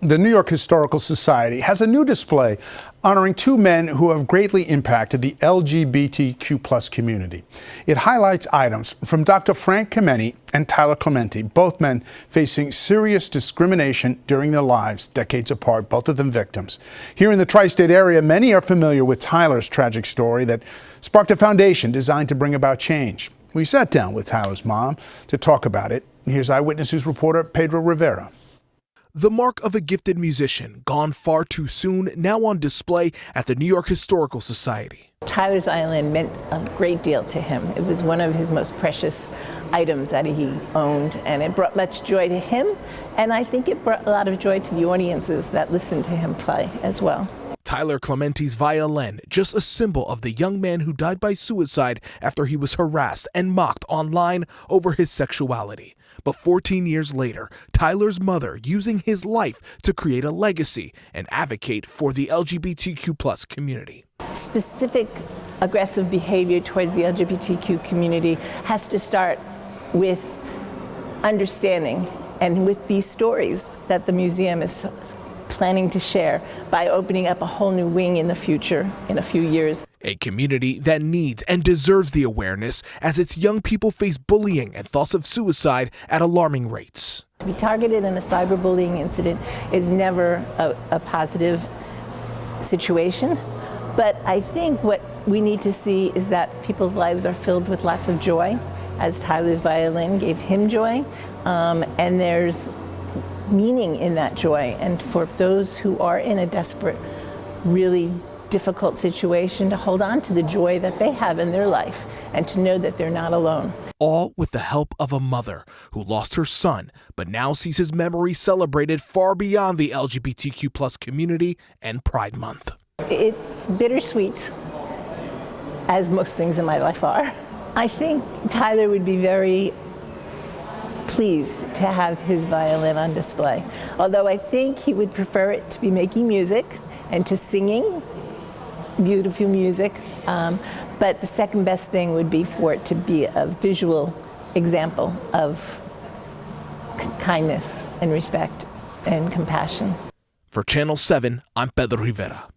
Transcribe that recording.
The New York Historical Society has a new display honoring two men who have greatly impacted the LGBTQ+ community. It highlights items from Dr. Frank Clementi and Tyler Clementi, both men facing serious discrimination during their lives, decades apart, both of them victims. Here in the tri-state area, many are familiar with Tyler's tragic story that sparked a foundation designed to bring about change. We sat down with Tyler's mom to talk about it. Here's Eyewitness News reporter Pedro Rivera. The mark of a gifted musician, gone far too soon, now on display at the New York Historical Society. Tyler's violin meant a great deal to him. It was one of his most precious items that he owned, and it brought much joy to him, and I think it brought a lot of joy to the audiences that listened to him play as well. Tyler Clementi's violin, just a symbol of the young man who died by suicide after he was harassed and mocked online over his sexuality. But 14 years later, Tyler's mother using his life to create a legacy and advocate for the LGBTQ+ community. Specific aggressive behavior towards the LGBTQ community has to start with understanding and with these stories that the museum is planning to share by opening up a whole new wing in the future in a few years. A community that needs and deserves the awareness as its young people face bullying and thoughts of suicide at alarming rates. To be targeted in a cyberbullying incident is never a positive situation, but I think what we need to see is that people's lives are filled with lots of joy, as Tyler's violin gave him joy, and there's meaning in that joy. And for those who are in a desperate, really difficult situation, to hold on to the joy that they have in their life and to know that they're not alone. All with the help of a mother who lost her son, but now sees his memory celebrated far beyond the LGBTQ+ community and Pride Month. It's bittersweet, as most things in my life are. I think Tyler would be very pleased to have his violin on display, although I think he would prefer it to be making music and to singing beautiful music, but the second best thing would be for it to be a visual example of kindness and respect and compassion. For Channel 7, I'm Pedro Rivera.